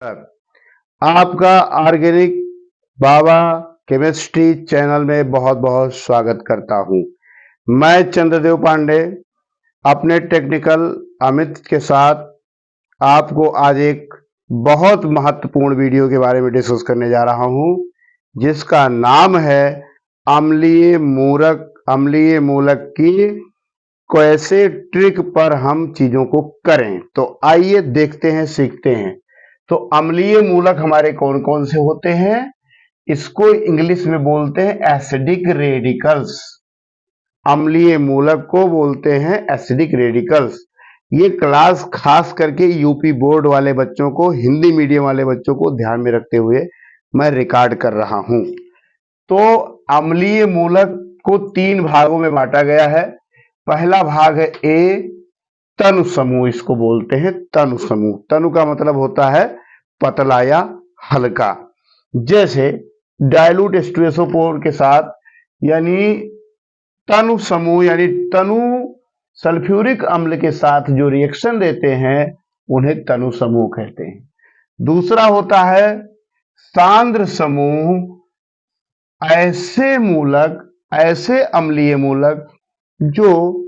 Sir, आपका organic बाबा chemistry channel में बहुत बहुत स्वागत करता हूं। मैं चंद्रदेव पांडे अपने टेक्निकल अमित के साथ आपको आज एक बहुत महत्वपूर्ण वीडियो के बारे में डिस्कस करने जा रहा हूं, जिसका नाम है अम्लीय मूलक की कैसे ट्रिक पर हम चीजों को करें। तो आइए देखते हैं, सीखते हैं। तो अम्लीय मूलक हमारे कौन कौन से होते हैं? इसको इंग्लिश में बोलते हैं एसिडिक रेडिकल्स। अम्लीय मूलक को बोलते हैं एसिडिक रेडिकल्स। ये क्लास खास करके यूपी बोर्ड वाले बच्चों को, हिंदी मीडियम वाले बच्चों को ध्यान में रखते हुए मैं रिकॉर्ड कर रहा हूं। तो अम्लीय मूलक को 3 भागों में बांटा गया है। पहला भाग है ए, तनु समूह। इसको बोलते हैं तनु समूह। तनु का मतलब होता है पतला या हल्का। जैसे डाइल्यूट H2SO4 के साथ, यानी तनु समूह यानी तनु सल्फ्यूरिक अम्ल के साथ जो रिएक्शन देते हैं उन्हें तनु समूह कहते हैं। दूसरा होता है सांद्र समूह। ऐसे अम्लीय मूलक जो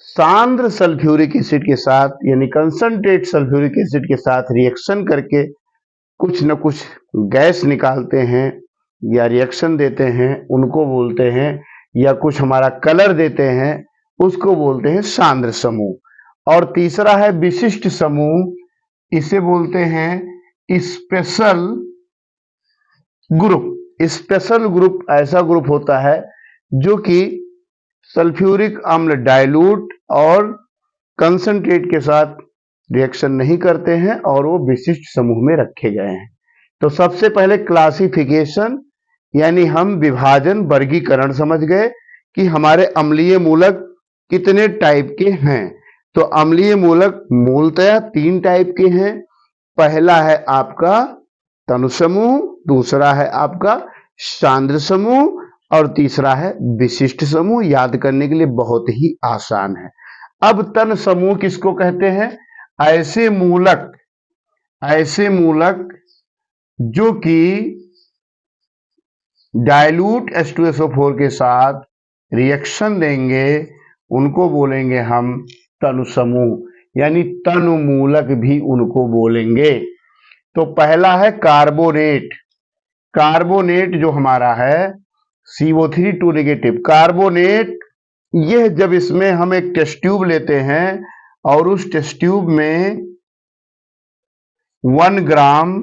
सांद्र सल्फ्यूरिक एसिड के साथ यानी कंसंट्रेट सल्फ्यूरिक एसिड के साथ रिएक्शन करके कुछ न कुछ गैस निकालते हैं या रिएक्शन देते हैं, उनको बोलते हैं, या कुछ हमारा कलर देते हैं, उसको बोलते हैं सांद्र समूह। और तीसरा है विशिष्ट समूह। इसे बोलते हैं स्पेशल ग्रुप। स्पेशल ग्रुप ऐसा ग्रुप होता है जो कि सल्फ्यूरिक अम्ल डाइल्यूट और कंसंट्रेट के साथ रिएक्शन नहीं करते हैं और वो विशिष्ट समूह में रखे गए हैं। तो सबसे पहले क्लासिफिकेशन यानी हम विभाजन, वर्गीकरण समझ गए कि हमारे अम्लीय मूलक कितने टाइप के हैं। तो अम्लीय मूलक मूलतः 3 टाइप के हैं। पहला है आपका तनु समूह, दूसरा है आपका सांद्र समूह और तीसरा है विशिष्ट समूह। याद करने के लिए बहुत ही आसान है। अब तन समूह किसको कहते हैं? ऐसे मूलक जो कि डाइल्यूट H2SO4 के साथ रिएक्शन देंगे, उनको बोलेंगे हम तनु समूह, यानी तनु मूलक भी उनको बोलेंगे। तो पहला है कार्बोनेट। कार्बोनेट जो हमारा है CO3 2 नेगेटिव कार्बोनेट, यह जब इसमें हम एक टेस्ट ट्यूब लेते हैं और उस टेस्ट ट्यूब में 1 ग्राम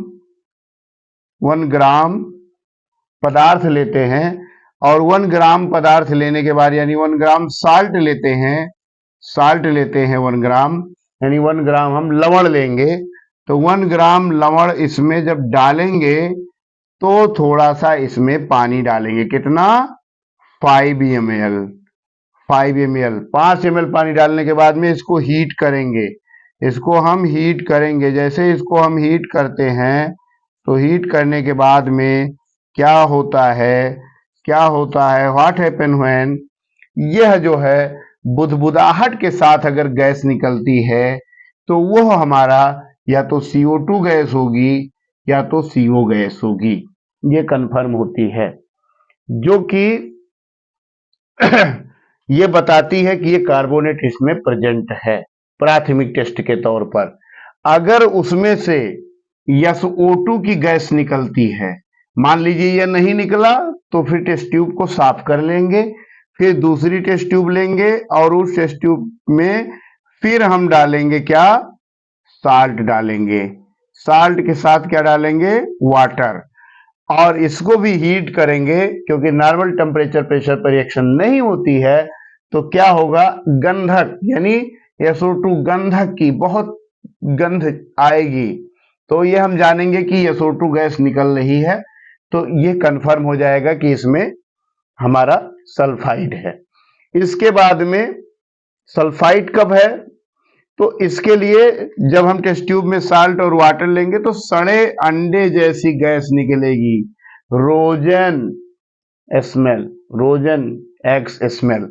पदार्थ लेते हैं और 1 ग्राम पदार्थ लेने के बाद यानी 1 ग्राम साल्ट लेते हैं 1 ग्राम, यानी 1 ग्राम हम लवण लेंगे। तो 1 ग्राम लवण इसमें जब डालेंगे तो थोड़ा सा इसमें पानी डालेंगे। कितना? 5 ml। 5 ml पानी डालने के बाद में इसको हीट करेंगे। इसको हम हीट करेंगे। जैसे इसको हम हीट करते हैं तो हीट करने के बाद में क्या होता है व्हाट हैपन व्हेन, यह जो है बुदबुदाहट के साथ अगर गैस निकलती है तो वह हमारा या तो CO2 गैस होगी या तो CO गैस होगी। ये कंफर्म होती है, जो कि ये बताती है कि ये कार्बोनेट इसमें प्रेजेंट है प्राथमिक टेस्ट के तौर पर। अगर उसमें से SO2 की गैस निकलती है, मान लीजिए यह नहीं निकला, तो फिर टेस्ट ट्यूब को साफ कर लेंगे, फिर दूसरी टेस्ट ट्यूब लेंगे और उस टेस्ट ट्यूब में फिर हम डालेंगे क्या? साल्ट डालेंगे। साल्ट के साथ क्या डालेंगे? वाटर। और इसको भी हीट करेंगे, क्योंकि नॉर्मल टेम्परेचर प्रेशर पर रिएक्शन नहीं होती है। तो क्या होगा? गंधक, यानी SO2 गंधक की बहुत गंध आएगी। तो ये हम जानेंगे कि SO2 गैस निकल रही है। तो ये कंफर्म हो जाएगा कि इसमें हमारा सल्फाइड है। इसके बाद में सल्फाइड कब है? तो इसके लिए जब हम टेस्ट ट्यूब में साल्ट और वाटर लेंगे तो सड़े अंडे जैसी गैस निकलेगी, रोजन एक्स स्मेल।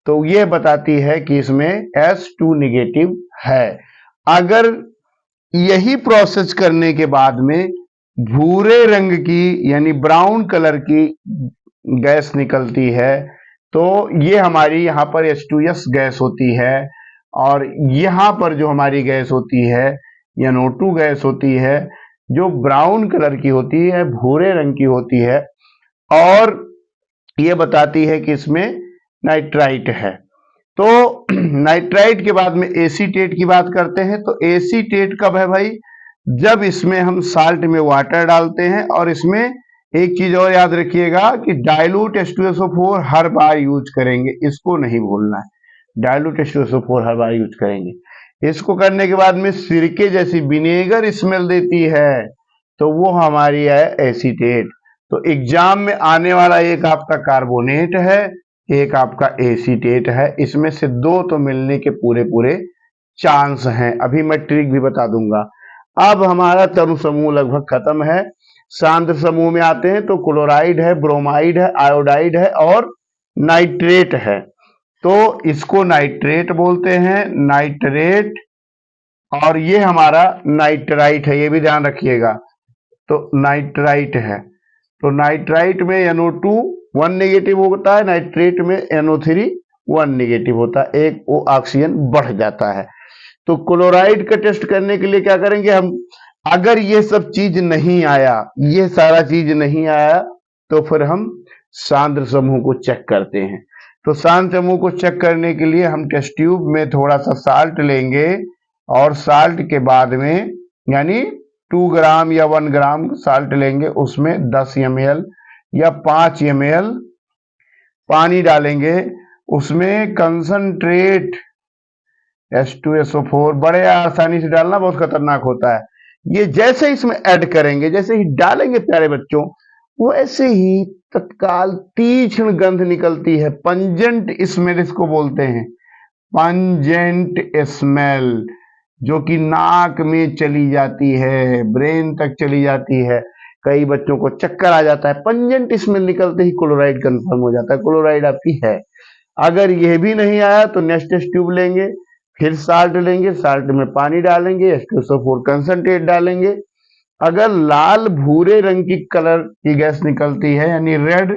तो ये बताती है कि इसमें H2 नेगेटिव है। अगर यही प्रोसेस करने के बाद में भूरे रंग की यानी ब्राउन कलर की गैस निकलती है। तो ये हमारी यहाँ पर H2S गैस होती है, और यहाँ पर जो हमारी गैस होती है NO2 गैस होती है, जो ब्राउन कलर की होती है, भूरे रंग की होती है, और ये बताती है कि इसमें नाइट्राइट है। तो नाइट्राइट के बाद में एसीटेट की बात करते हैं। तो एसीटेट कब है भाई? जब इसमें हम साल्ट में वाटर डालते हैं, और इसमें एक चीज और याद रखिएगा कि डाइल्यूट H2SO4 हर बार यूज करेंगे, इसको नहीं भूलना है। डाइल्यूट H2SO4 हर बार यूज करेंगे। इसको करने के बाद में सिरके जैसी विनेगर स्मेल देती है, तो वो हमारी है एसीटेट। तो एग्जाम में आने वाला एक आपका कार्बोनेट है, एक आपका एसीटेट है। इसमें से दो तो मिलने के पूरे पूरे चांस हैं। अभी मैं ट्रिक भी बता दूंगा। अब हमारा तनु समूह लगभग खत्म है। सांद्र समूह में आते हैं तो क्लोराइड है, ब्रोमाइड है, आयोडाइड है और नाइट्रेट है। तो इसको नाइट्रेट बोलते हैं, नाइट्रेट। और ये हमारा नाइट्राइट है, ये भी ध्यान रखिएगा। तो नाइट्राइट है। तो नाइट्राइट में NO2 1 नेगेटिव होता है, नाइट्रेट में NO3 1 नेगेटिव होता है, एक वो ऑक्सीजन बढ़ जाता है। तो क्लोराइड का टेस्ट करने के लिए क्या करेंगे हम? अगर ये सब चीज नहीं आया, ये सारा चीज नहीं आया, तो फिर हम सांद्र समूह को चेक करते हैं। तो सांद्र समूह को चेक करने के लिए हम टेस्ट ट्यूब में थोड़ा सा साल्ट लेंगे, और साल्ट के बाद में यानी 2 ग्राम या 1 ग्राम साल्ट लेंगे, उसमें 10 ml या 5 ml पानी डालेंगे। उसमें कंसंट्रेट H2SO4 बड़े आसानी से डालना बहुत खतरनाक होता है। ये जैसे इसमें ऐड करेंगे, जैसे ही डालेंगे प्यारे बच्चों, वैसे ही तत्काल तीक्ष्ण गंध निकलती है, पंजेंट स्मेल इसको बोलते हैं, पंजेंट स्मेल, जो कि नाक में चली जाती है, ब्रेन तक चली जाती है, कई बच्चों को चक्कर आ जाता है। पंजेंट स्मेल निकलते ही क्लोराइड कंफर्म हो जाता है, क्लोराइड आपकी है। अगर यह भी नहीं आया तो नेक्स्ट टेस्ट ट्यूब लेंगे, फिर साल्ट लेंगे, साल्ट में पानी डालेंगे, H2SO4 कंसंट्रेट डालेंगे। अगर लाल भूरे रंग की कलर की गैस निकलती है, यानी रेड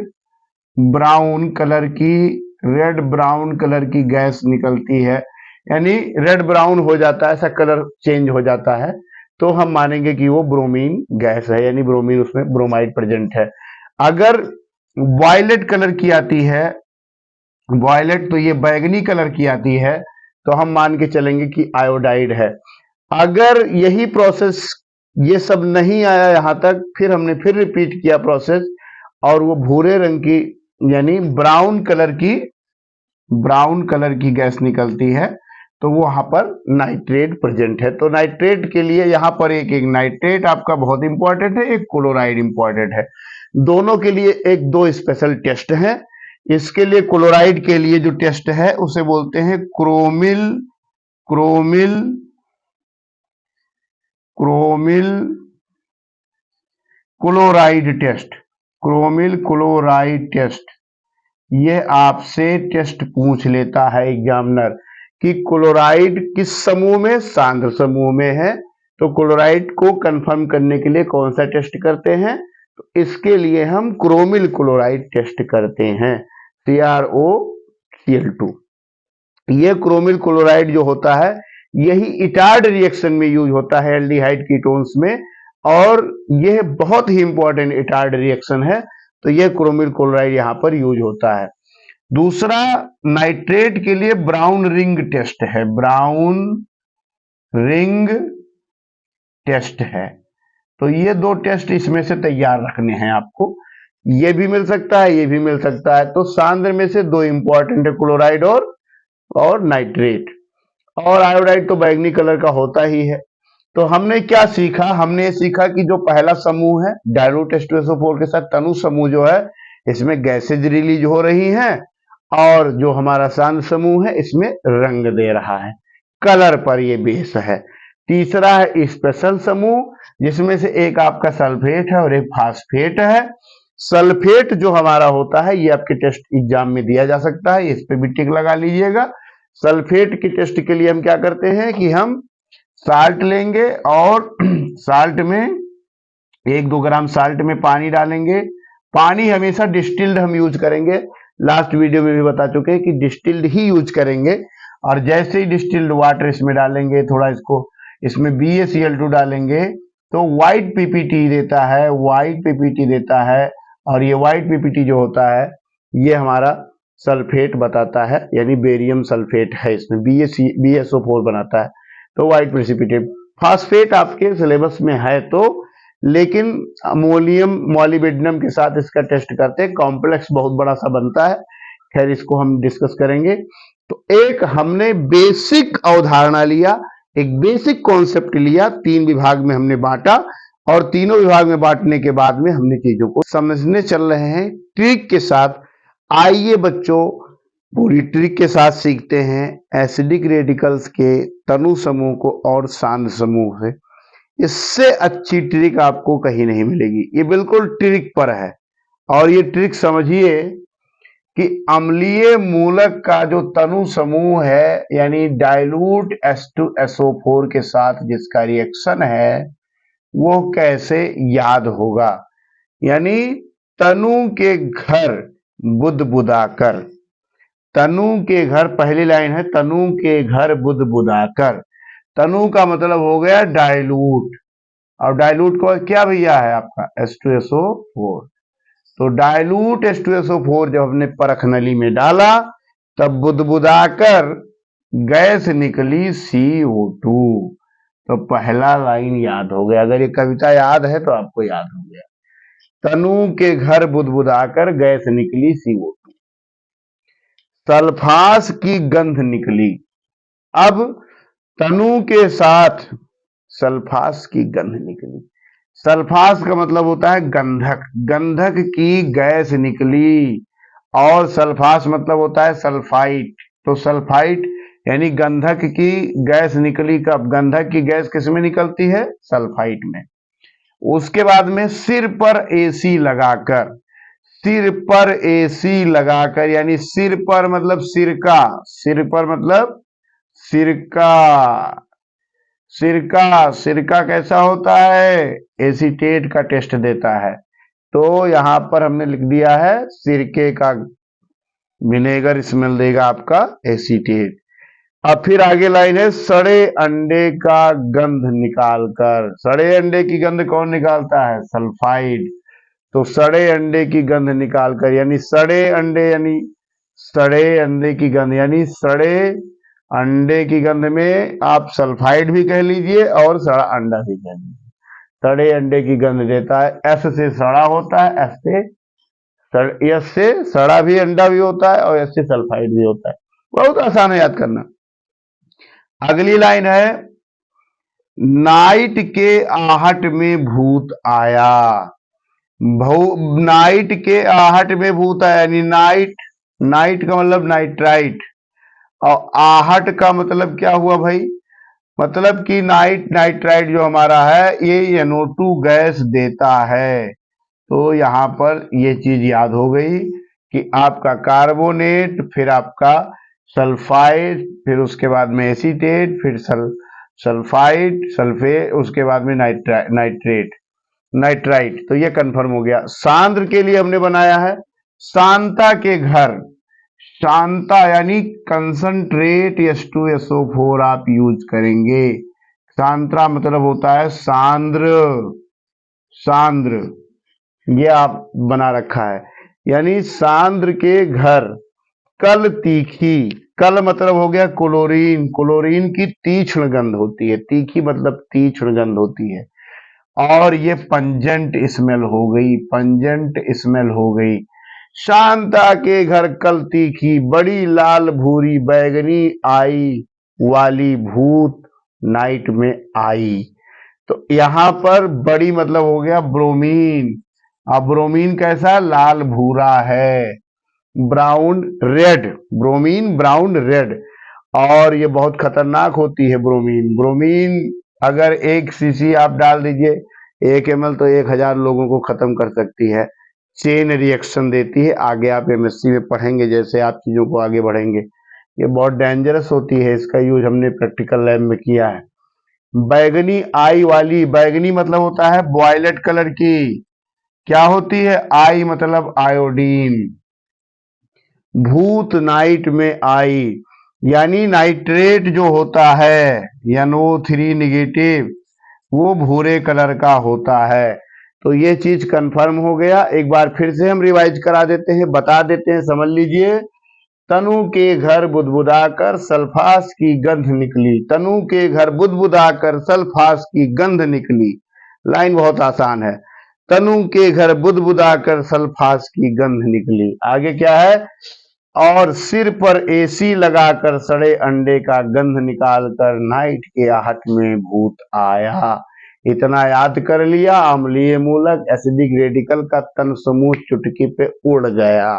ब्राउन कलर की गैस निकलती है, यानी रेड ब्राउन हो जाता है, ऐसा कलर चेंज हो जाता है, तो हम मानेंगे कि वो ब्रोमीन गैस है, यानी ब्रोमीन, उसमें ब्रोमाइड प्रेजेंट है। अगर वायलेट कलर की आती है, वायलेट तो ये बैगनी कलर की आती है, तो हम मान के चलेंगे कि आयोडाइड है। अगर यही प्रोसेस, ये सब नहीं आया यहां तक, फिर हमने फिर रिपीट किया प्रोसेस, और वो भूरे रंग की यानी ब्राउन कलर की गैस निकलती है, तो वो वहां पर नाइट्रेट प्रेजेंट है। तो नाइट्रेट के लिए यहां पर एक नाइट्रेट आपका बहुत इंपॉर्टेंट है, एक क्लोराइड इंपॉर्टेंट है। दोनों के लिए एक दो स्पेशल टेस्ट हैं। इसके लिए क्लोराइड के लिए जो टेस्ट है उसे बोलते हैं क्रोमिल क्लोराइड टेस्ट। ये आपसे टेस्ट पूछ लेता है एग्जामिनर कि क्लोराइड किस समूह में, सांद्र समूह में है। तो क्लोराइड को कंफर्म करने के लिए कौन सा टेस्ट करते हैं? तो इसके लिए हम क्रोमिल क्लोराइड टेस्ट करते हैं, CrOCl2। ये क्रोमिल क्लोराइड जो होता है, यही इटार्ड रिएक्शन में यूज होता है एल्डिहाइड कीटोन्स में, और यह बहुत ही इंपॉर्टेंट इटार्ड रिएक्शन है। तो यह क्रोमिल क्लोराइड यहां पर यूज होता है। दूसरा, नाइट्रेट के लिए ब्राउन रिंग टेस्ट है, ब्राउन रिंग टेस्ट है। तो ये दो टेस्ट इसमें से तैयार रखने हैं आपको, ये भी मिल सकता है, ये भी मिल सकता है। तो सांद्र में से दो इंपॉर्टेंट है, क्लोराइड और नाइट्रेट। और आयोडाइड तो बैगनी कलर का होता ही है। तो हमने क्या सीखा? हमने सीखा कि जो पहला समूह है डाइल्यूट H2SO4 के साथ तनु समूह जो है, इसमें गैसेज रिलीज हो रही हैं, और जो हमारा सांद्र समूह है इसमें रंग दे रहा है, कलर पर ये बेस है। तीसरा है स्पेशल समूह, जिसमें से एक आपका सल्फेट है और एक फास्फेट है। सल्फेट जो हमारा होता है, ये आपके टेस्ट एग्जाम में दिया जा सकता है, इस पे भी टिक लगा लीजिएगा। सल्फेट के टेस्ट के लिए हम क्या करते हैं कि हम साल्ट लेंगे और साल्ट में 1-2 ग्राम साल्ट में पानी डालेंगे। पानी हमेशा डिस्टिल्ड हम यूज करेंगे, लास्ट वीडियो में भी बता चुके हैं कि डिस्टिल्ड ही यूज करेंगे। और जैसे ही डिस्टिल्ड वाटर इसमें डालेंगे, थोड़ा इसमें BaCl2 डालेंगे तो व्हाइट पीपीटी देता है, व्हाइट पीपीटी देता है। और ये व्हाइट पीपीटी जो होता है ये हमारा सल्फेट बताता है, यानी बेरियम सल्फेट है, इसमें BaSO4 बनाता है, तो व्हाइट प्रेसिपिटेट। फास्फेट आपके सिलेबस में है तो, लेकिन अमोनियम मॉलिब्डेनम के साथ इसका टेस्ट करते हैं, कॉम्प्लेक्स बहुत बड़ा सा बनता है, खैर इसको हम डिस्कस करेंगे। तो एक हमने बेसिक अवधारणा लिया, एक बेसिक कॉन्सेप्ट लिया, 3 विभाग में हमने बांटा और तीनों विभाग में बांटने के बाद में हमने चीजों को समझने चल रहे हैं ट्रिक के साथ। आइए बच्चों पूरी ट्रिक के साथ सीखते हैं एसिडिक रेडिकल्स के तनु समूह को और सांद्र समूह से। इससे अच्छी ट्रिक आपको कहीं नहीं मिलेगी, ये बिल्कुल ट्रिक पर है। और ये ट्रिक समझिए कि अम्लीय मूलक का जो तनु समूह है, यानी डाइल्यूट H2SO4 के साथ जिसका रिएक्शन है, वो कैसे याद होगा। यानी तनु के घर बुदबुदाकर, तनु के घर, पहली लाइन है तनु के घर बुदबुदाकर। तनु का मतलब हो गया डाइल्यूट, और डाइल्यूट को क्या भैया है आपका H2SO4। तो डाइल्यूट H2SO4 जब हमने परख नली में डाला तब बुदबुदाकर गैस निकली CO2। तो पहला लाइन याद हो गया, अगर ये कविता याद है तो आपको याद हो गया। तनु के घर बुदबुदाकर गैस निकली CO2, सल्फास की गंध निकली। अब तनु के साथ सल्फास की गंध निकली, सल्फास का मतलब होता है गंधक, गंधक की गैस निकली। और सल्फास मतलब होता है सल्फाइट, तो सल्फाइट यानी गंधक की गैस निकली। कब गंधक की गैस किसमें निकलती है, सल्फाइट में। उसके बाद में सिर पर AC लगाकर, सिर पर AC लगाकर, यानी सिर पर मतलब सिरका, सिर पर मतलब सिरका, सिरका, सिरका कैसा होता है, एसीटेट का टेस्ट देता है। तो यहां पर हमने लिख दिया है सिरके का विनेगर स्मेल देगा आपका एसीटेट। अब फिर आगे लाइन है सड़े अंडे का गंध निकालकर। सड़े अंडे की गंध कौन निकालता है, सल्फाइड। तो सड़े अंडे की गंध निकालकर, यानी सड़े अंडे, यानी सड़े अंडे की गंध, यानी सड़े अंडे की गंध में आप सल्फाइड भी कह लीजिए और सड़ा अंडा भी कह लीजिए। सड़े अंडे की गंध देता है, S से सड़ा होता है, S से सड़ा भी अंडा भी होता है और S से सल्फाइड भी होता है। बहुत आसान है याद करना। अगली लाइन है नाइट के आहट में भूत आया। नाइट के आहट में भूत आया, यानी नाइट, नाइट का मतलब नाइट्राइट, और आहट का मतलब क्या हुआ भाई, मतलब कि नाइट्राइट जो हमारा है ये NO2 गैस देता है। तो यहां पर ये चीज याद हो गई कि आपका कार्बोनेट, फिर आपका सल्फाइड, फिर उसके बाद में एसीटेट, फिर सल्फाइड, सल्फेट, उसके बाद में नाइट्राइट। तो ये कंफर्म हो गया। सांद्र के लिए हमने बनाया है शांता के घर, शांता यानी कंसंट्रेट H2SO4 आप यूज करेंगे। सांत्रा मतलब होता है सांद्र, सांद्र, ये आप बना रखा है, यानी सांद्र के घर कल तीखी, कल मतलब हो गया क्लोरीन, क्लोरीन की तीक्ष्ण गंध होती है, तीखी मतलब तीक्ष्ण गंध होती है। और ये पंजेंट स्मेल हो गई, पंजेंट स्मेल हो गई। शांता के घर कल तीखी बड़ी लाल भूरी बैगनी आई वाली भूत नाइट में आई। तो यहां पर बड़ी मतलब हो गया ब्रोमीन। अब ब्रोमीन कैसा, लाल भूरा है, brown red, bromine brown red. और ये बहुत खतरनाक होती है ब्रोमीन। ब्रोमीन अगर 1 cc आप डाल दीजिए 1 ml तो 1000 लोगों को खत्म कर सकती है, चेन रिएक्शन देती है। आगे आप MSc में पढ़ेंगे जैसे आप चीजों को आगे बढ़ेंगे। ये बहुत डेंजरस होती है, इसका यूज हमने प्रैक्टिकल लैब में किया है। बैगनी आई वाली, बैगनी मतलब होता है वॉयलेट कलर की, क्या होती है, आई मतलब आयोडीन। भूत नाइट में आई, यानी नाइट्रेट जो होता है NO3 निगेटिव, वो भूरे कलर का होता है। तो ये चीज कंफर्म हो गया। एक बार फिर से हम रिवाइज करा देते हैं, बता देते हैं, समझ लीजिए। तनु के घर बुदबुदाकर सल्फास की गंध निकली, तनु के घर बुदबुदाकर सल्फास की गंध निकली। लाइन बहुत आसान है। तनु के घर बुदबुदाकर सल्फास की गंध निकली। आगे क्या है, और सिर पर AC लगाकर सड़े अंडे का गंध निकालकर नाइट के आहट में भूत आया। इतना याद कर लिया। अम्लीय मूलक एसिडिक रेडिकल का तन समूह चुटकी पे उड़ गया।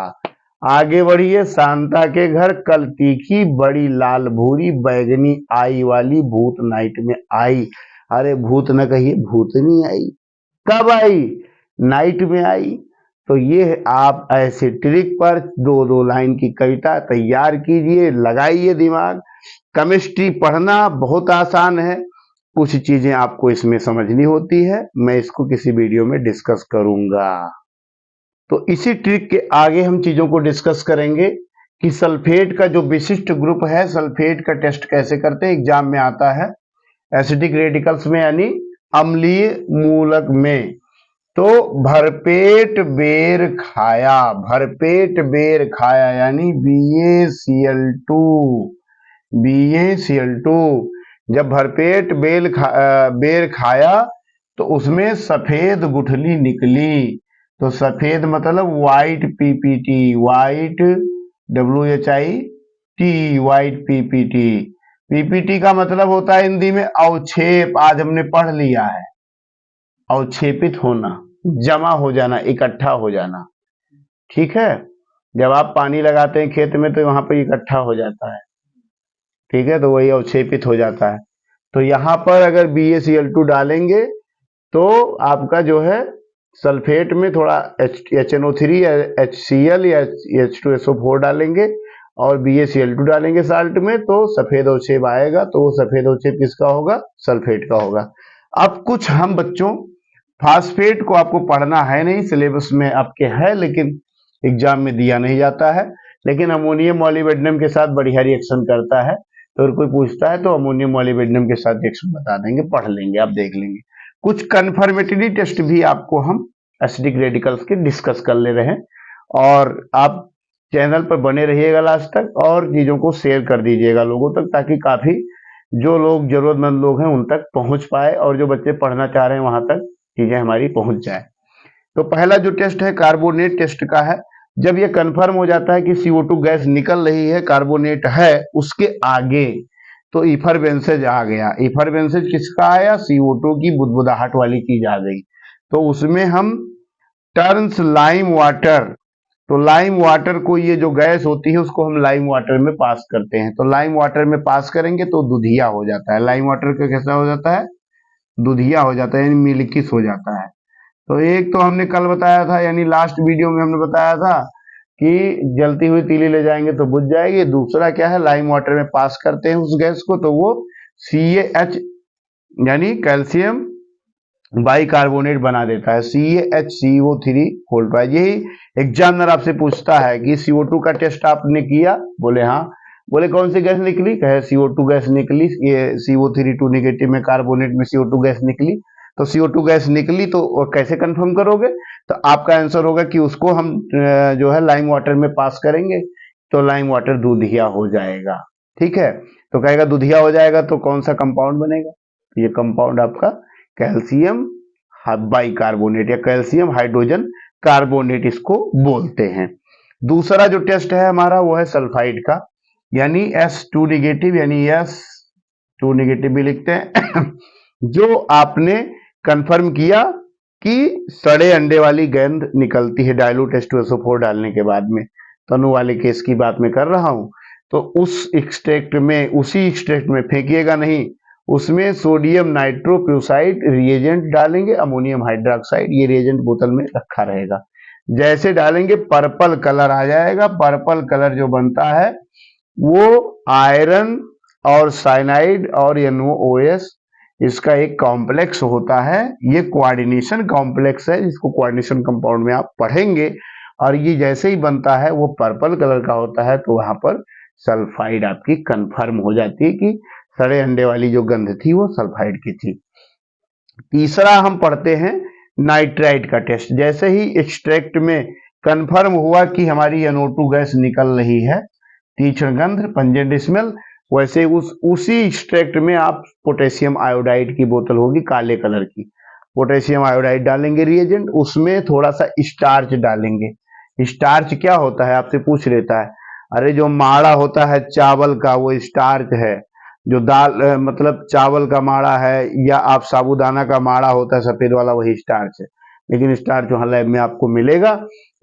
आगे बढ़िए। शांता के घर कल तीखी बड़ी लाल भूरी बैगनी आई वाली भूत नाइट में आई। अरे भूत न कहिए, भूतनी आई। कब आई, नाइट में आई। तो ये आप ऐसे ट्रिक पर दो दो लाइन की कविता तैयार कीजिए, लगाइए दिमाग। केमिस्ट्री पढ़ना बहुत आसान है, कुछ चीजें आपको इसमें समझनी होती है, मैं इसको किसी वीडियो में डिस्कस करूंगा। तो इसी ट्रिक के आगे हम चीजों को डिस्कस करेंगे कि सल्फेट का जो विशिष्ट ग्रुप है, सल्फेट का टेस्ट कैसे करते हैं, एग्जाम में आता है एसिडिक रेडिकल्स में यानी अम्लीय मूलक में। तो भरपेट बेर खाया, भरपेट बेर खाया यानी BaCl2, BaCl2। जब भरपेट बेर खाया तो उसमें सफेद गुठली निकली। तो सफेद मतलब white PPT, white WHIT, white PPT। PPT का मतलब होता है हिंदी में अवक्षेप, आज हमने पढ़ लिया है। अवक्षेपित होना, जमा हो जाना, इकट्ठा हो जाना। ठीक है, जब आप पानी लगाते हैं खेत में तो वहां पर इकट्ठा हो जाता है, ठीक है, तो वही अवक्षेपित हो जाता है। तो यहां पर अगर BaCl2 डालेंगे तो आपका जो है सल्फेट में थोड़ा HNO3 या HCl या H2SO4 डालेंगे और BaCl2 डालेंगे साल्ट में, तो सफेद अवक्षेप आएगा। तो वो सफेद अवक्षेप किसका होगा, सल्फेट का होगा। अब कुछ हम बच्चों फास्फेट को आपको पढ़ना है नहीं, सिलेबस में आपके है लेकिन एग्जाम में दिया नहीं जाता है। लेकिन अमोनियम मॉलिब्डेनम के साथ बढ़िया रिएक्शन करता है, तो अगर कोई पूछता है तो अमोनियम मॉलिब्डेनम के साथ रिएक्शन बता देंगे, पढ़ लेंगे, आप देख लेंगे। कुछ कन्फर्मेटरी टेस्ट भी आपको हम एसिडिक रेडिकल्स के डिस्कस कर ले रहे हैं, और आप चैनल पर बने रहिएगा लास्ट तक और चीजों को शेयर कर दीजिएगा लोगों तक, ताकि काफी जो लोग जरूरतमंद लोग हैं उन तक पहुंच पाए और जो बच्चे पढ़ना चाह रहे हैं वहां तक चीजें हमारी पहुंच जाए। तो पहला जो टेस्ट है कार्बोनेट टेस्ट का है। जब ये कंफर्म हो जाता है कि CO2 गैस निकल रही है, कार्बोनेट है, उसके आगे तो इफरवेंसेज आ गया। इफरवेंसेज किसका आया, CO2 की बुदबुदाहट वाली चीज आ गई। तो उसमें हम टर्न्स लाइम वाटर, तो लाइम वाटर को, ये जो गैस होती है उसको हम लाइम वाटर में पास करते हैं। तो लाइम वाटर में पास करेंगे तो दुधिया हो जाता है। लाइम वाटर का कैसा हो जाता है, दुधिया हो जाता है, यानी मिल्किस हो जाता है। तो एक तो हमने कल बताया था, यानी लास्ट वीडियो में हमने बताया था कि जलती हुई तीली ले जाएंगे तो बुझ जाएगी। दूसरा क्या है, लाइम वाटर में पास करते हैं उस गैस को तो वो CaH यानी कैल्शियम बाइकार्बोनेट बना देता है, CaHCO3 होल्ड पाए। यही एग्जामिनर आपसे पूछता है कि CO2 का टेस्ट आपने किया, बोले हाँ, बोले कौन सी गैस निकली, कहे CO2 गैस निकली, ये CO3 नेगेटिव में कार्बोनेट में CO2 गैस निकली। तो CO2 गैस निकली तो कैसे कंफर्म करोगे, तो आपका आंसर होगा कि उसको हम जो है लाइम वाटर में पास करेंगे तो लाइम वाटर दूधिया हो जाएगा। ठीक है, तो कहेगा दूधिया हो जाएगा तो कौन सा कंपाउंड बनेगा, तो ये कंपाउंड आपका कैल्शियम बाइकार्बोनेट या कैल्शियम हाइड्रोजन कार्बोनेट इसको बोलते हैं। दूसरा जो टेस्ट है हमारा वो है सल्फाइड का, यानी S2 नेगेटिव, यानी S2 नेगेटिव भी लिखते हैं। जो आपने कंफर्म किया कि सड़े अंडे वाली गेंद निकलती है डाइल्यूट H2SO4 डालने के बाद में, तनु वाले केस की बात मैं कर रहा हूं। तो उस एक्सट्रैक्ट में, उसी एक्सट्रैक्ट में फेंकिएगा नहीं, उसमें सोडियम नाइट्रोक्लोराइड रिएजेंट डालेंगे, अमोनियम हाइड्रोक्साइड, ये रिएजेंट बोतल में रखा रहेगा। जैसे डालेंगे पर्पल कलर आ जाएगा। पर्पल कलर जो बनता है वो आयरन और साइनाइड और NOOS इसका एक कॉम्प्लेक्स होता है, ये कोऑर्डिनेशन कॉम्प्लेक्स है, जिसको कोऑर्डिनेशन कंपाउंड में आप पढ़ेंगे। और ये जैसे ही बनता है वो पर्पल कलर का होता है, तो वहां पर सल्फाइड आपकी कंफर्म हो जाती है कि सड़े अंडे वाली जो गंध थी वो सल्फाइड की थी। तीसरा हम पढ़ते हैं नाइट्राइट का टेस्ट। जैसे ही एक्सट्रैक्ट में कंफर्म हुआ कि हमारी NO2 गैस निकल रही है, तीक्ष्ण गंध, पंजेंट स्मेल, वैसे उसी एक्सट्रैक्ट में आप पोटेशियम आयोडाइड की बोतल होगी काले कलर की, पोटेशियम आयोडाइड डालेंगे रिएजेंट, उसमें थोड़ा सा स्टार्च डालेंगे। स्टार्च क्या होता है आपसे पूछ लेता है, अरे जो माड़ा होता है चावल का वो स्टार्च है। जो दाल मतलब चावल का माड़ा है, या आप साबूदाना का माड़ा होता है सफेद वाला, वही स्टार्च है। लेकिन स्टार्च वहां लैब में आपको मिलेगा,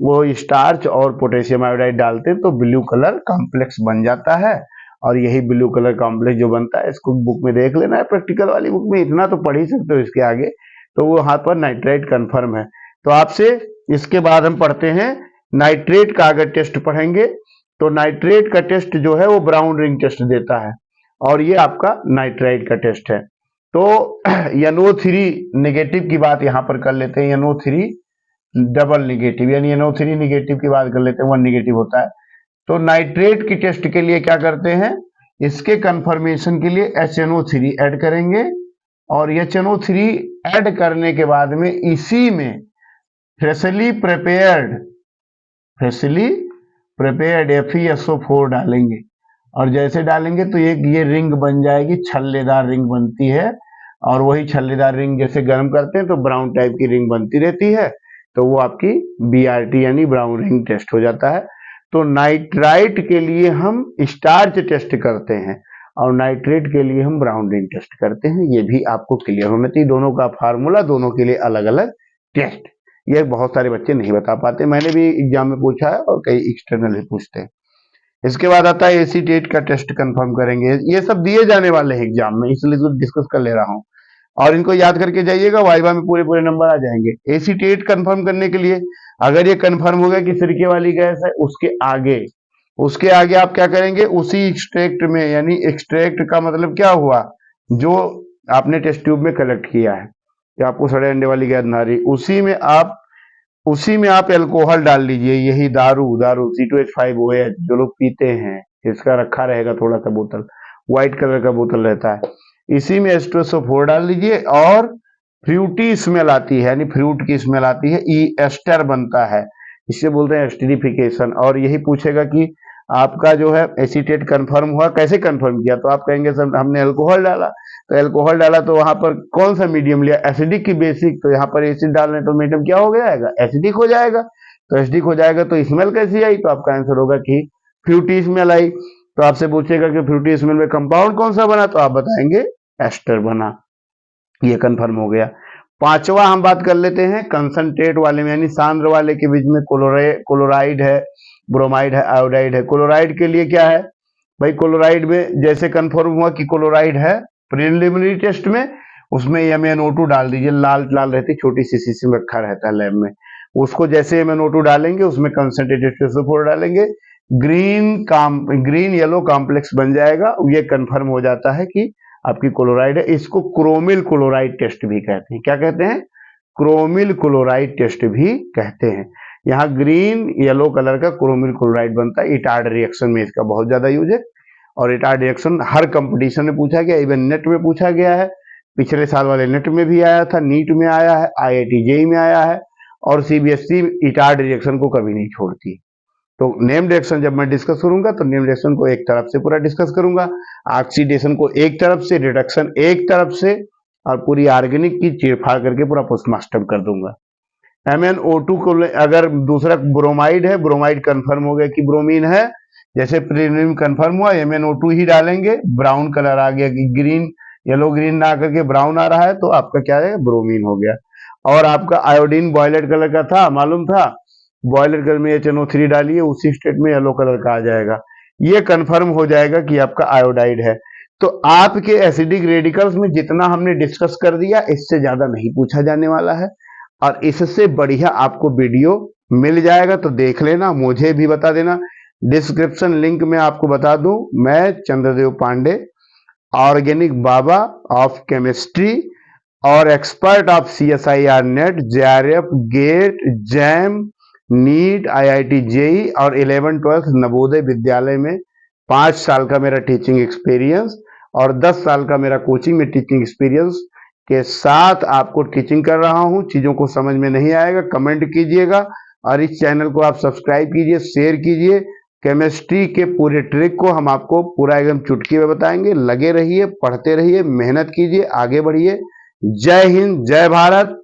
वो स्टार्च और पोटेशियम आयोडाइड डालते हैं तो ब्लू कलर कॉम्प्लेक्स बन जाता है। और यही ब्लू कलर कॉम्प्लेक्स जो बनता है, इसको बुक में देख लेना है, प्रैक्टिकल वाली बुक में इतना तो पढ़ ही सकते हो, इसके आगे तो वो वहां पर नाइट्राइट कंफर्म है। तो आपसे इसके बाद हम पढ़ते हैं नाइट्रेट का अगर टेस्ट पढ़ेंगे, तो नाइट्रेट का टेस्ट जो है वो ब्राउन रिंग टेस्ट देता है, और ये आपका नाइट्राइट का टेस्ट है। तो NO3 नेगेटिव की बात यहां पर कर लेते हैं, NO3 डबल नेगेटिव, यानी NO3 नेगेटिव की बात कर लेते हैं, 1 नेगेटिव होता है। तो नाइट्रेट की टेस्ट के लिए क्या करते हैं, इसके कंफर्मेशन के लिए HNO3 ऐड करेंगे, और HNO3 ऐड करने के बाद में इसी में फ्रेशली प्रिपेयर्ड FeSO4 डालेंगे। और जैसे डालेंगे तो ये रिंग बन जाएगी, छल्लेदार रिंग बनती है। और वही छल्लेदार रिंग जैसे गर्म करते हैं तो ब्राउन टाइप की रिंग बनती रहती है, तो वो आपकी BRT यानी ब्राउन रिंग टेस्ट हो जाता है। तो नाइट्राइट के लिए हम स्टार्च टेस्ट करते हैं, और नाइट्रेट के लिए हम ब्राउन रिंग टेस्ट करते हैं। ये भी आपको क्लियर होना चाहिए, दोनों का फार्मूला, दोनों के लिए अलग अलग टेस्ट। ये बहुत सारे बच्चे नहीं बता पाते, मैंने भी एग्जाम में पूछा है और कई एक्सटर्नल भी पूछते हैं। इसके बाद आता है एसीटेट का टेस्ट कंफर्म करेंगे। ये सब दिए जाने वाले हैं एग्जाम में, इसलिए तो डिस्कस कर ले रहा हूं, और इनको याद करके जाइएगा, वाइवा में पूरे पूरे नंबर आ जाएंगे। एसीटेट कंफर्म करने के लिए अगर ये कंफर्म हो गया कि सिरके वाली गैस है, उसके आगे आप क्या करेंगे, उसी एक्सट्रैक्ट में, यानी एक्सट्रैक्ट का मतलब क्या हुआ, जो आपने टेस्ट ट्यूब में कलेक्ट किया है कि आपको सड़े अंडे वाली गैस ना रही, उसी में आप एल्कोहल डाल लीजिए। यही दारू C2H5OH जो लोग पीते हैं, इसका रखा रहेगा थोड़ा सा बोतल, व्हाइट कलर का बोतल रहता है, इसी में H2SO4 डाल लीजिए। और फ्रूटी स्मेल आती है, यानी फ्रूट की स्मेल आती है, एस्टर बनता है, इसे बोलते हैं एस्टरिफिकेशन। और यही पूछेगा कि आपका जो है एसीटेट कंफर्म हुआ, कैसे कंफर्म किया, तो आप कहेंगे सर हमने अल्कोहल डाला। तो अल्कोहल डाला तो वहां पर कौन सा मीडियम लिया, एसिडिक की बेसिक, तो यहाँ पर एसिड डालने तो मीडियम क्या हो जाएगा, एसिडिक हो जाएगा। तो एसिडिक हो जाएगा तो स्मेल कैसी आई, तो आपका आंसर होगा कि फ्रूटी स्मेल आई। तो आपसे पूछेगा कि फ्रूटी स्मेल में कंपाउंड कौन सा बना, तो आप बताएंगे एस्टर बना। ये कंफर्म हो गया। पांचवा हम बात कर लेते हैं कंसंट्रेट वाले में, यानी सांद्र वाले के बीच में क्लोराइड है, ब्रोमाइड है, आयोडाइड है। क्लोराइड के लिए क्या है भाई, क्लोराइड में जैसे कंफर्म हुआ कि क्लोराइड है प्रिलिमिनरी टेस्ट में, उसमें MnO2 डाल दीजिए, लाल लाल रहती छोटी सी शीशी में रखा रहता है लैब में, उसको जैसे MnO2 डालेंगे उसमें कंसंट्रेटेड H2SO4 डालेंगे, ग्रीन येलो कॉम्प्लेक्स बन जाएगा। ये कंफर्म हो जाता है कि आपकी क्लोराइड है। इसको क्रोमिल क्लोराइड टेस्ट भी कहते हैं। क्या कहते हैं, क्रोमिल क्लोराइड टेस्ट भी कहते हैं। यहाँ ग्रीन येलो कलर का क्रोमिल क्लोराइड बनता है। इटार्ड रिएक्शन में इसका बहुत ज्यादा यूज है, और इटार्ड रिएक्शन हर कंपटीशन में पूछा गया, इवन नेट में पूछा गया है, पिछले साल वाले नेट में भी आया था, नीट में आया है, IIT JEE में आया है, और CBSE इटार्ड रिएक्शन को कभी नहीं छोड़ती। तो नेम रिएक्शन जब मैं डिस्कस करूंगा तो नेम रिएक्शन को एक तरफ से पूरा डिस्कस करूंगा, ऑक्सीडेशन को एक तरफ से, रिडक्शन एक तरफ से, और पूरी ऑर्गेनिक की चीरफाड़ करके पूरा पोस्टमार्टम कर दूंगा। MnO2 को अगर दूसरा ब्रोमाइड है, ब्रोमाइड कंफर्म हो गया कि ब्रोमीन है, जैसे प्रीलिम कंफर्म हुआ MnO2 ही डालेंगे, ब्राउन कलर आ गया कि ग्रीन येलो ग्रीन ना करके ब्राउन आ रहा है, तो आपका क्या है, ब्रोमीन हो गया। और आपका आयोडीन वॉयलेट कलर का था, मालूम था, वॉयलेट कलर में HNO3 डालिए, उसी स्टेट में येलो कलर का आ जाएगा। ये कंफर्म हो जाएगा कि आपका आयोडाइड है। तो आपके एसिडिक रेडिकल्स में जितना हमने डिस्कस कर दिया, इससे ज्यादा नहीं पूछा जाने वाला है, और इससे बढ़िया आपको वीडियो मिल जाएगा, तो देख लेना, मुझे भी बता देना। डिस्क्रिप्शन लिंक में आपको बता दूं, मैं चंद्रदेव पांडे ऑर्गेनिक बाबा ऑफ केमिस्ट्री और expert of CSIR NET, JRF, GATE, JAM, NEET, IIT JEE और 11-12 नवोदय विद्यालय में 5 साल का मेरा टीचिंग एक्सपीरियंस और 10 साल का मेरा कोचिंग में टीचिंग एक्सपीरियंस के साथ आपको टीचिंग कर रहा हूं। चीज़ों को समझ में नहीं आएगा कमेंट कीजिएगा और इस चैनल को आप सब्सक्राइब कीजिए, शेयर कीजिए। केमिस्ट्री के पूरे ट्रिक को हम आपको पूरा एकदम चुटकी में बताएंगे। लगे रहिए, पढ़ते रहिए, मेहनत कीजिए, आगे बढ़िए। जय हिंद, जय भारत,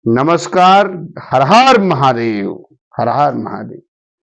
नमस्कार, हर हर महादेव, हर हर महादेव।